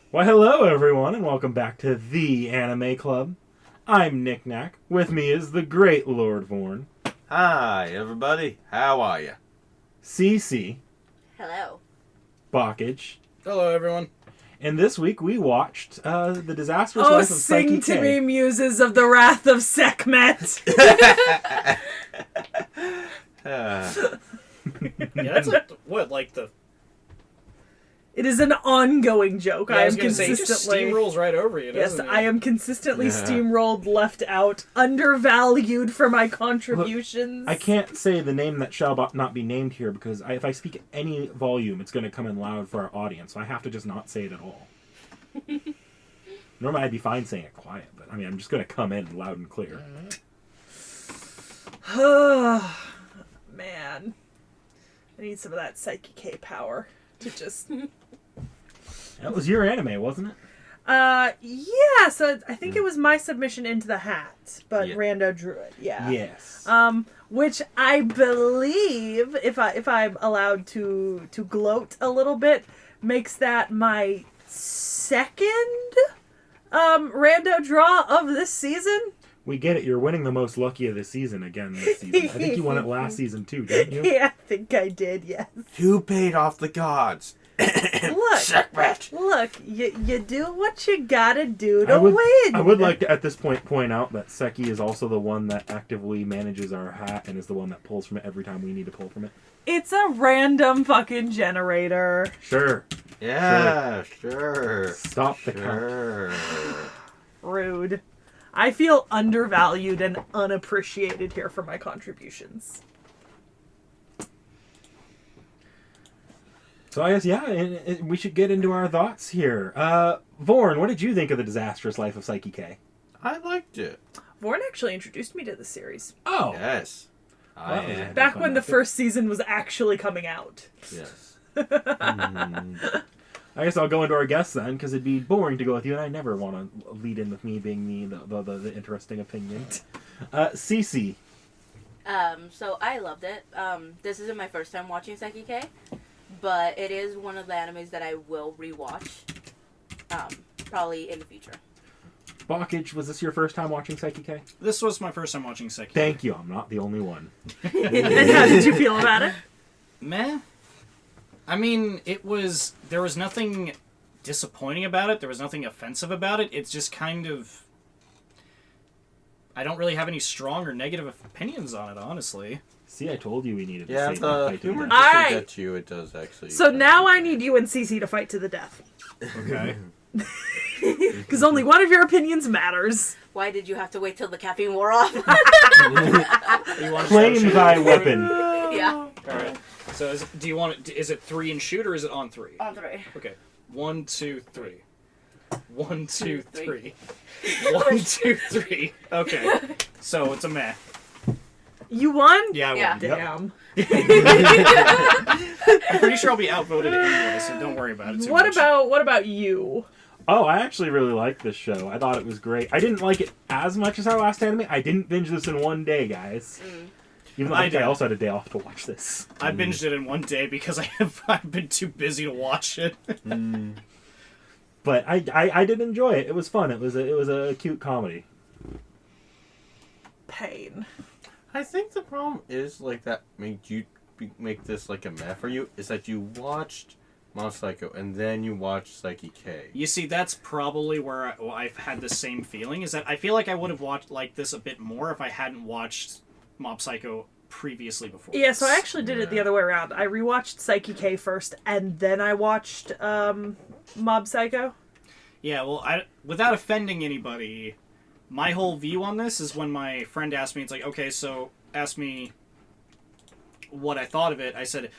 Why, hello everyone, and welcome back to the Anime Club. I'm Nick Knack. With me is the great Lord Vorn. Hi, everybody. How are you? CC. Hello. Bockage. Hello, everyone. And this week we watched the Disastrous Life of sing Saiki to K. me, muses of the wrath of Sekhmet. Yeah, that's like the... It is an ongoing joke. Yeah, I I am was going to say, it just consistently... steamrolls right over you, Yes, doesn't it? I am consistently Yeah. steamrolled, left out, undervalued for my contributions. I can't say the name that shall not be named here because if I speak at any volume, it's going to come in loud for our audience. So I have to just not say it at all. Normally I'd be fine saying it quiet, but I mean, I'm just going to come in loud and clear. Man. I need some of that Saiki K power to just... That was your anime, wasn't it? Yeah, so I think it was my submission into the hat, but Yeah. Rando drew it, yeah. Yes. Which I believe, if I'm allowed to gloat a little bit, makes that my second rando draw of this season. We get it. You're winning the most lucky of the season again this season. I think you won it last season too, didn't you? Yeah, I think I did, yes. Who paid off the gods? Look, you do what you gotta do to I would win. like to, at this point out that Saiki is also the one that actively manages our hat and is the one that pulls from it every time we need to pull from it. It's a random fucking generator. Sure. Yeah, sure. Stop the count. Sure. Rude. I feel undervalued and unappreciated here for my contributions. So I guess, yeah, and we should get into our thoughts here. Vorn, what did you think of the Disastrous Life of Saiki K? I liked it. Vorn actually introduced me to the series. Oh. Yes. I Well, am. Back fun when the with it. first season was actually coming out. Yes. I guess I'll go into our guests then, because it'd be boring to go with you, and I never want to lead in with me being the interesting opinion. Cece. So I loved it. This isn't my first time watching Saiki K, but it is one of the animes that I will rewatch. Probably in the future. Bockage, was this your first time watching Saiki K? This was my first time watching Saiki. Thank you, I'm not the only one. And how did you feel about it? Meh. I mean, there was nothing disappointing about it. There was nothing offensive about it. It's just kind of... I don't really have any strong or negative opinions on it, honestly. See, I told you we needed to Yeah, save the fight to humor the doesn't Alright. get you. It does actually. So now I need you and Cece to fight to the death. Okay. Because only one of your opinions matters. Why did you have to wait till the caffeine wore off? You want to Claim start thy shooting? weapon. Yeah. Alright. So is it 3 and shoot, or is it on 3? On 3. Okay. 1, 2, 3. 1, 2, 3. 3. 1, 2, 3. Okay. So it's a meh. You won? Yeah, I Yeah. won. Damn. I'm pretty sure I'll be outvoted anyway, so don't worry about it too What much. about you? Oh, I actually really liked this show. I thought it was great. I didn't like it as much as our last anime. I didn't binge this in one day, guys. Even though I think I did. also had a day off to watch this. I binged it in one day because I've been too busy to watch it. But I did enjoy it. It was fun. It was a cute comedy. Pain. I think the problem is like that make this like a meh for you is that you watched Mob Psycho and then you watched Saiki K. You see, that's probably where I've had the same feeling, is that I feel like I would have watched like this a bit more if I hadn't watched Mob Psycho previously before. Yeah, so I actually did it the Yeah. other way around. I rewatched Saiki K first, and then I watched Mob Psycho. Yeah, well, without offending anybody, my whole view on this is when my friend asked me, it's like, okay, so ask me what I thought of it. I said,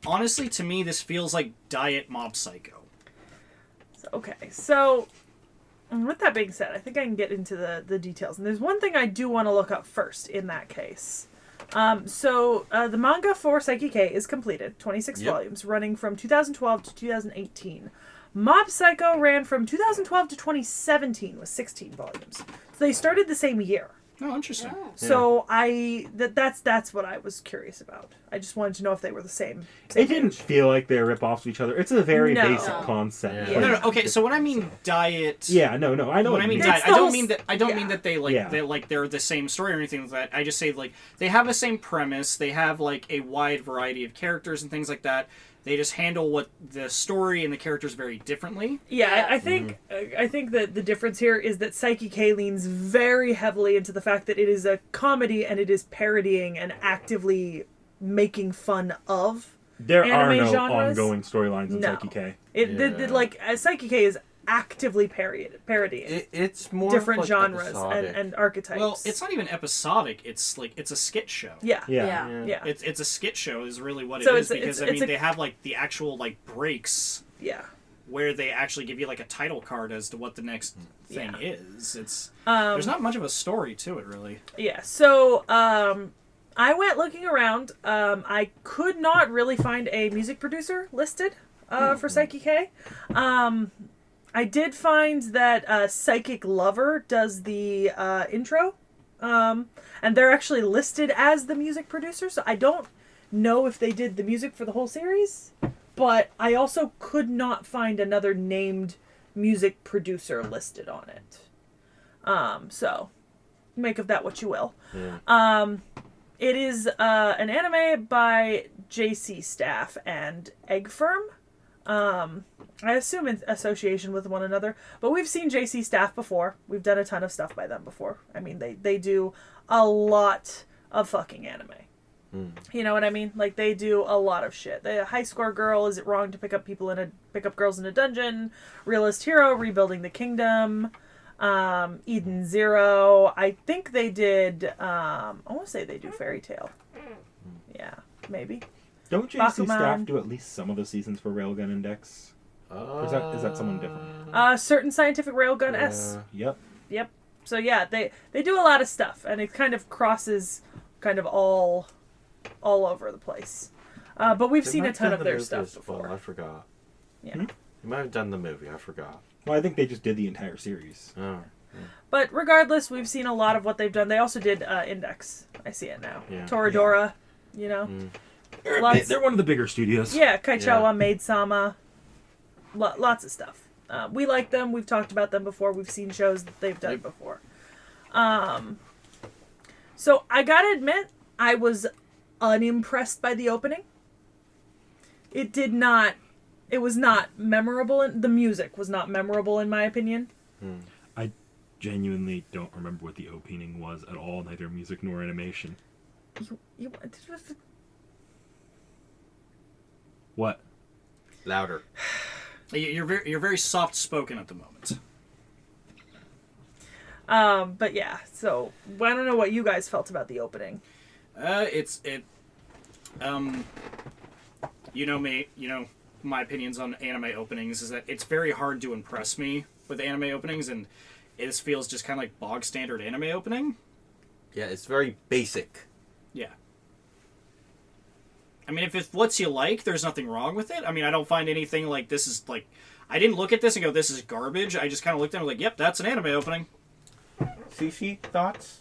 honestly, to me, this feels like Diet Mob Psycho. Okay, so with that being said, I think I can get into the details. And there's one thing I do want to look up first in that case. The manga for Saiki K is completed, 26 Yep. volumes, running from 2012 to 2018. Mob Psycho ran from 2012 to 2017 with 16 volumes. So they started the same year. Oh, interesting. Oh. So that's what I was curious about. I just wanted to know if they were the same. It didn't feel like they were rip-offs of each other. It's a very No. basic No. concept. Yeah. No. Okay, so when I mean diet. Yeah, no, I know When what I you mean mean. diet, It's I the don't whole mean that. I don't mean yeah. that they they're the same story or anything like that. I just say like they have the same premise. They have like a wide variety of characters and things like that. They just handle what the story and the characters very differently. Yeah, I think that the difference here is that Saiki K leans very heavily into the fact that it is a comedy and it is parodying and actively making fun of. There are anime no genres? ongoing storylines in No. Saiki K. Saiki K is actively parodying It's more different like genres episodic. and archetypes. Well, it's not even episodic. It's like it's a skit show. yeah. Yeah. Yeah. It's a skit show is really what it So is it's- because it's- they have like the actual like breaks Yeah. where they actually give you like a title card as to what the next thing is. It's Um, there's not much of a story to it really. Yeah, so I went looking around. I could not really find a music producer listed for Saiki K. I did find that Psychic Lover does the intro, and they're actually listed as the music producer, so I don't know if they did the music for the whole series, but I also could not find another named music producer listed on it. So make of that what you will. Yeah. It is an anime by JC Staff and Egg Firm. I assume in association with one another, but we've seen JC Staff before. We've done a ton of stuff by them before. I mean, they do a lot of fucking anime. You know what I mean? Like, they do a lot of shit. The High Score Girl, Is It Wrong to pick up girls in a dungeon? Realist Hero, Rebuilding the Kingdom, Eden Zero. I think they did, I want to say they do Fairy Tale. Yeah, maybe. Don't JC Staff Bakuman. do at least some of the seasons for Railgun Index? Or is that someone different? Certain Scientific Railgun S. Yep. Yep. So yeah, they do a lot of stuff, and it kind of crosses kind of all over the place. But we've seen a ton of their stuff before. I forgot. Yeah. You might have done the movie. I forgot. Well, I think they just did the entire series. Oh. But regardless, we've seen a lot of what they've done. They also did Index. I see it now. Yeah. Toradora, you know. They're one of the bigger studios. Yeah, Kaichawa, Maid-sama. Lots of stuff. We like them. We've talked about them before. We've seen shows that they've done before. So I gotta admit, I was unimpressed by the opening. It was not memorable. The music was not memorable in my opinion. I genuinely don't remember what the opening was at all, neither music nor animation. What? Louder. You're very soft spoken at the moment. But yeah, so I don't know what you guys felt about the opening. You know me, my opinions on anime openings is that it's very hard to impress me with anime openings, and it feels just kind of like bog standard anime opening. Yeah, it's very basic. Yeah. I mean, if it's what you like, there's nothing wrong with it. I mean, I don't find anything like this is like... I didn't look at this and go, this is garbage. I just kind of looked at it and was like, yep, that's an anime opening. Cece, thoughts?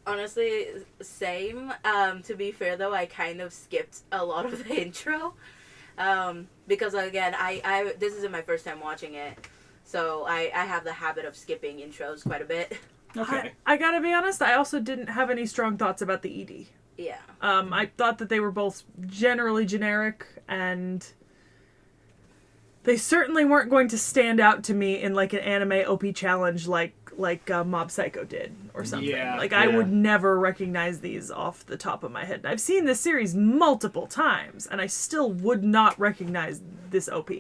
Honestly, same. To be fair, though, I kind of skipped a lot of the intro. Because, again, I this isn't my first time watching it. So I have the habit of skipping intros quite a bit. Okay. I gotta be honest, I also didn't have any strong thoughts about the ED. Yeah. I thought that they were both generally generic, and they certainly weren't going to stand out to me in like an anime OP challenge like Mob Psycho did or something. Yeah. I would never recognize these off the top of my head. I've seen this series multiple times, and I still would not recognize this OP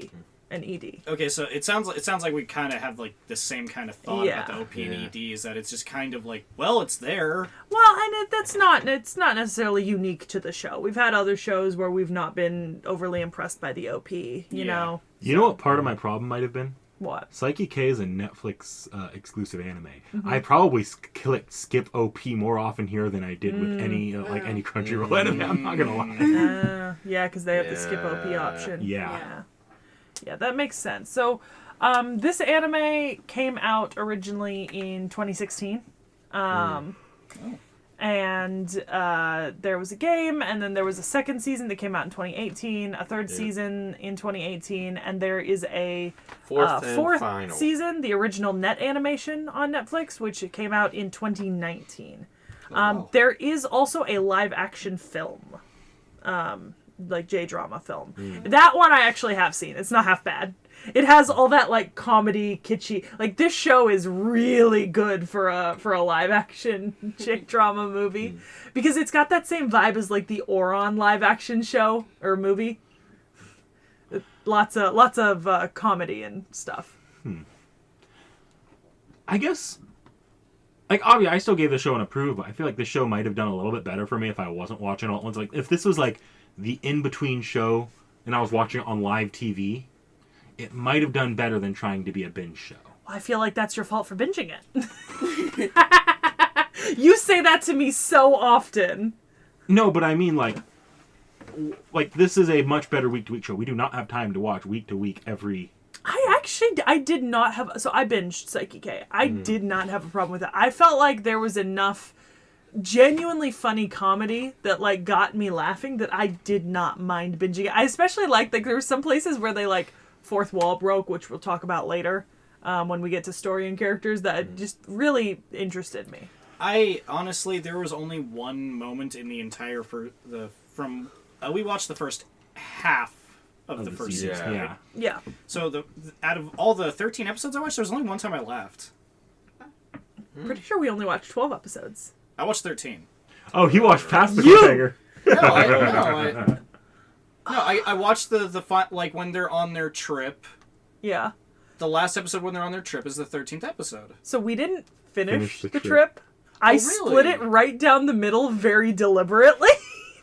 and ED. Okay, so it sounds like we kind of have like the same kind of thought Yeah. about the OP and ED, is that it's just kind of like, well, it's there. Well, and it's not necessarily unique to the show. We've had other shows where we've not been overly impressed by the OP, you know. You know what part of my problem might have been? What? Saiki K is a Netflix exclusive anime. Mm-hmm. I probably clicked skip OP more often here than I did with any any Crunchyroll anime. I'm not gonna lie. Yeah, because they have the skip OP option. Yeah. Yeah, that makes sense. So, this anime came out originally in 2016. Oh. And there was a game, and then there was a second season that came out in 2018, a third season in 2018, and there is a Fourth and fourth final. season, the original net animation on Netflix, which came out in 2019. wow. There is also a live action film, like J-drama film. That one I actually have seen. It's not half bad. It has all that like comedy, kitschy. Like this show is really good for a live action J-drama movie because it's got that same vibe as like the Oron live action show or movie. Lots of comedy and stuff. I guess, like, obviously, I still gave the show an approve, but I feel like the show might have done a little bit better for me if I wasn't watching it all at once. Like, if this was, like, the in-between show and I was watching it on live TV, it might have done better than trying to be a binge show. I feel like that's your fault for binging it. You say that to me so often. No, but I mean, like, this is a much better week-to-week show. We do not have time to watch week-to-week every... I did not have... So I binged Saiki K. I did not have a problem with it. I felt like there was enough genuinely funny comedy that, like, got me laughing that I did not mind binging it. I especially liked, like, there were some places where they, like, fourth wall broke, which we'll talk about later when we get to story and characters, that just really interested me. I honestly, there was only one moment in the entire we watched the first half of the first season. Yeah. Yeah. So out of all the 13 episodes I watched, there was only one time I laughed. Pretty sure we only watched 12 episodes. I watched 13. Oh, he watched past the You- cliffhanger. I watched like when they're on their trip. Yeah. The last episode when they're on their trip is the 13th episode. So we didn't finish the the trip. trip. I really? split it right down the middle very deliberately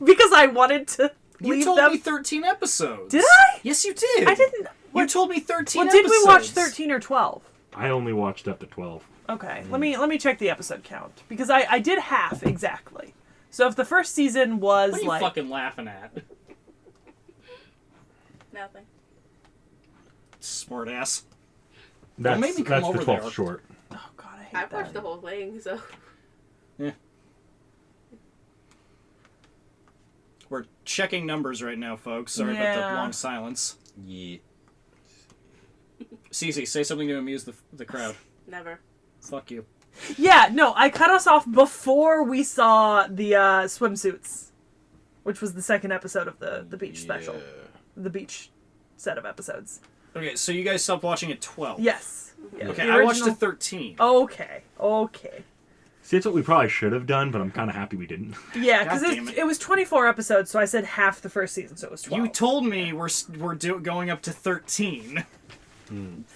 because I wanted to You leave told them. me 13 episodes. Did I? Yes, you did. I didn't. You told me 13 Well, episodes. did we watch 13 or 12? I only watched up to 12. Okay, let me check the episode count because I did half exactly. So if the first season was What are you like fucking laughing at? Nothing. Smart ass. That's, maybe come that's over the 12th there. short. oh god, I hate I've that. watched the whole thing, so Yeah. We're checking numbers right now, folks. Sorry about Yeah. the long silence. Yeah. Cece, say something to amuse the crowd. never. Fuck you. Yeah, no, I cut us off before we saw the swimsuits, which was the second episode of the beach special, the beach set of episodes. Okay, so you guys stopped watching at 12. Yes. Yeah, Okay, the I watched original- at 13. Okay. See, that's what we probably should have done, but I'm kind of happy we didn't. Yeah, because God damn it. it was 24 episodes, so I said half the first season, so it was 12. You told me we're going up to 13.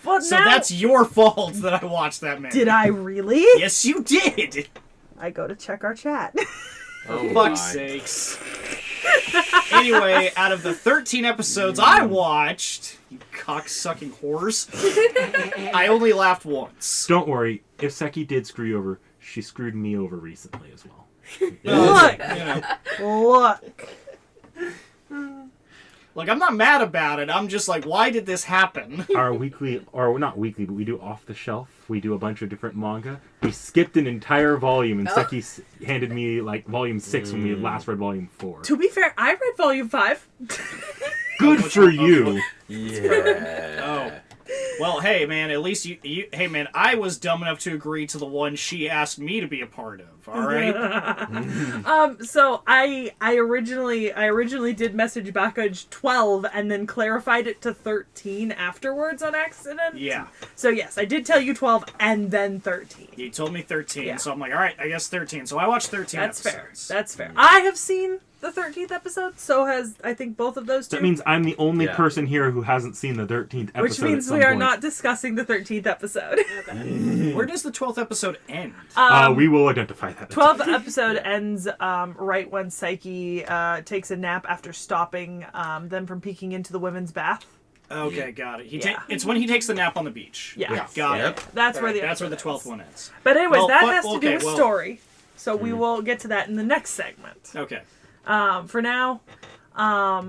But So now, that's your fault that I watched that many. did I really? Yes, you did. I go to check our chat. Oh Fuck's my. sakes. Anyway, out of the 13 episodes I watched, you cock-sucking whores, I only laughed once. Don't worry, if Saiki did screw you over, she screwed me over recently as well. Look, You know, look. like, I'm not mad about it. I'm just like, why did this happen? Our weekly, or not weekly, but we do off the shelf. We do a bunch of different manga. We skipped an entire volume, and Saiki handed me like volume 6 when we had last read volume 4. To be fair, I read volume 5. Good for you. Yeah. Oh. Well, hey, man, at least hey, man, I was dumb enough to agree to the one she asked me to be a part of, alright? So I originally did message Backage 12 and then clarified it to 13 afterwards on accident. Yeah. So yes, I did tell you 12 and then 13. You told me 13, Yeah. so I'm like, alright, I guess 13. So I watched 13 That's fair. episodes. That's fair. I have seen the 13th episode, so has I think both of those two. That means I'm the only Yeah. person here who hasn't seen the 13th episode. which means at some we are point. not discussing the 13th episode. Where does the 12th episode end? We will identify that. 12th episode ends right when Saiki takes a nap after stopping them from peeking into the women's bath. Okay, got it. Yeah. It's when he takes the nap on the beach. Yeah. Got Yep. it. That's where the That's where the episode 12th ends. one ends. But anyways, Well, that fuck- has to do okay, with well- story. So we will get to that in the next segment. Okay. For now, I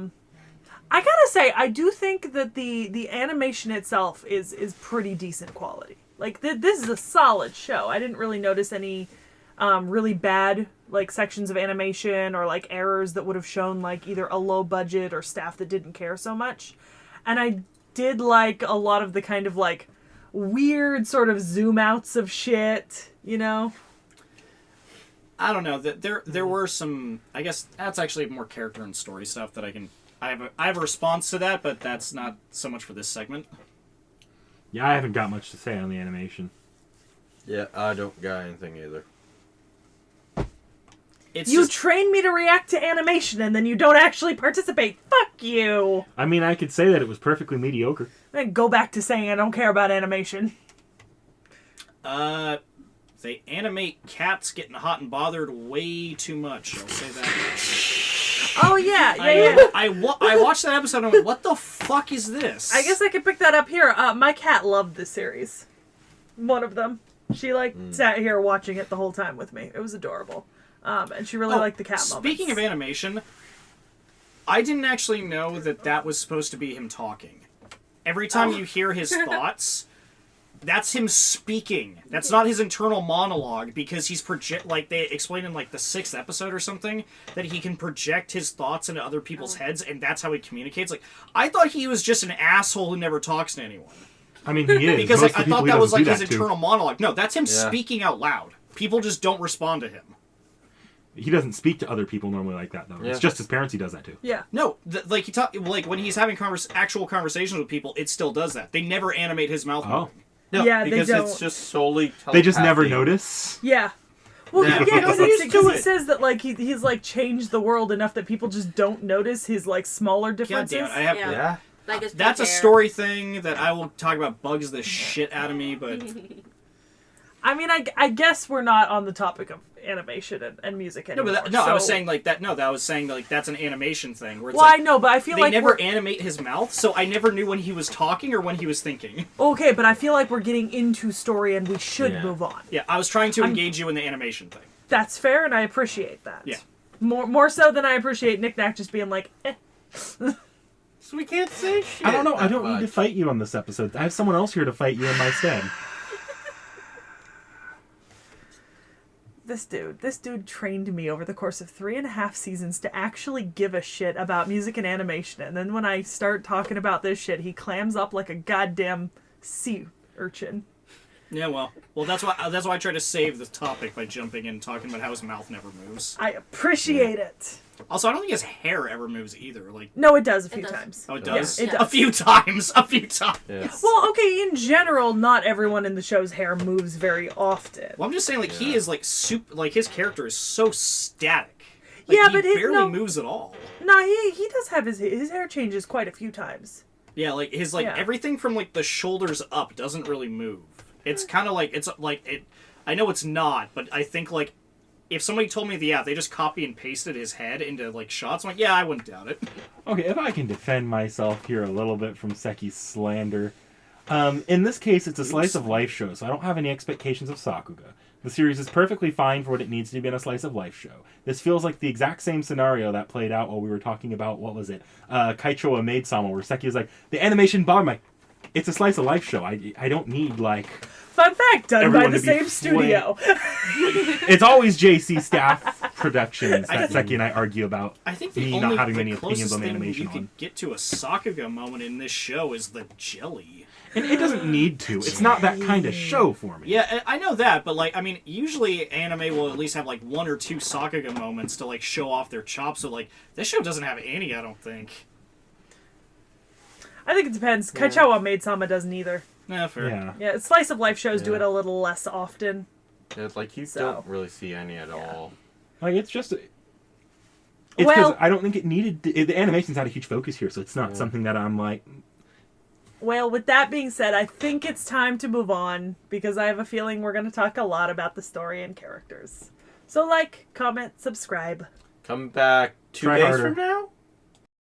gotta say, I do think that the animation itself is pretty decent quality. Like, this is a solid show. I didn't really notice any really bad like sections of animation or like errors that would have shown like either a low budget or staff that didn't care so much. And I did like a lot of the kind of like weird sort of zoom outs of shit, you know? I don't know. There were some. I guess that's actually more character and story stuff that I can. I have a response to that, but that's not so much for this segment. Yeah, I haven't got much to say on the animation. Yeah, I don't got anything either. It's You just, train me to react to animation and then you don't actually participate. Fuck you. I mean, I could say that it was perfectly mediocre. Then go back to saying I don't care about animation. they animate cats getting hot and bothered way too much. I'll say that. Oh yeah. I watched that episode and I went, what the fuck is this? I guess I could pick that up here. My cat loved this series. One of them. She sat here watching it the whole time with me. It was adorable. And she really liked the cat moments. Speaking of animation, I didn't actually know that was supposed to be him talking. Every time you hear his thoughts, that's him speaking. That's not his internal monologue, because he's like they explained in like the 6th episode or something that he can project his thoughts into other people's heads, and that's how he communicates. Like, I thought he was just an asshole who never talks to anyone. I mean, he is. Because Most like, of the I thought people he that was doesn't like do his that to. internal monologue. No, that's him speaking out loud. People just don't respond to him. He doesn't speak to other people normally like that, though. Yeah. It's just his parents he does that to. Yeah. No, like like when he's having actual conversations with people, it still does that. They never animate his mouth moving. No, Yeah, they because don't. it's just solely They just never telepathy. notice. Yeah. Well, Yeah. yeah, because Get used he to it. says that like he's like changed the world enough that people just don't notice his like smaller God differences. damn it! I have. Yeah. Yeah. Like his That's a pink hair. story thing that I will talk about. Bugs the shit out of me, but I mean, I guess we're not on the topic of animation and music no, anymore. but I was so- saying like that. No, that I was saying like that's an animation thing where it's Well, like, I know, but I feel they like never we're- animate his mouth, so I never knew when he was talking or when he was thinking. okay, but I feel like we're getting into story and we should Yeah. move on. Yeah, I was trying to engage you in the animation thing. That's fair, and I appreciate that. Yeah. More so than I appreciate Nick Nack just being like, eh. So we can't say shit. I don't know. I that don't need to much. fight you on this episode. I have someone else here to fight you in my stead. This dude trained me over the course of 3.5 seasons to actually give a shit about music and animation, and then when I start talking about this shit, he clams up like a goddamn sea urchin. Yeah, well, that's why I try to save the topic by jumping in and talking about how his mouth never moves. I appreciate it. Also, I don't think his hair ever moves either. Like, No, it does a few does. times. oh, it does. Yeah, it A does. few times. A few times. Yeah. Well, okay, in general, not everyone in the show's hair moves very often. Well, I'm just saying, like, he is like like his character is so static. Like, Yeah, he but barely moves at all. No, he does have his hair changes quite a few times. Yeah, like his Yeah. everything from like the shoulders up doesn't really move. It's kind of like I know it's not, but I think like if somebody told me they just copy and pasted his head into like shots, I'm like, yeah, I wouldn't doubt it. Okay, if I can defend myself here a little bit from Seiki's slander. In this case, it's a slice of life show, so I don't have any expectations of Sakuga. The series is perfectly fine for what it needs to be in a slice of life show. This feels like the exact same scenario that played out while we were talking about, what was it? Kaicho a Maid-sama, where Seki was like, the animation bombed. I'm like, it's a slice of life show. I don't need, like... Fun fact, done Everyone by to the be same studio. It's always JC staff productions that Seki and I argue about. I think the Me only not having the many opinions closest on the thing animation you on. could get to a Sakuga moment in this show is the jelly. And it doesn't need to. It's not that kind of show for me. Yeah, I know that, but like, I mean, usually anime will at least have like 1 or 2 Sakuga moments to like show off their chops. So like, this show doesn't have any, I don't think. I think it depends. Kaichawa Maid-sama doesn't either. Nah, fair. Yeah. Yeah, slice of life shows do Yeah. it a little less often. Yeah, it's like you So. don't really see any at all. Like, it's just... It's because Well- I don't think it needed... the animation's not a huge focus here, so it's not something that I'm like... Well, with that being said, I think it's time to move on because I have a feeling we're going to talk a lot about the story and characters. So like, comment, subscribe. Come back 2 Try days harder. from now?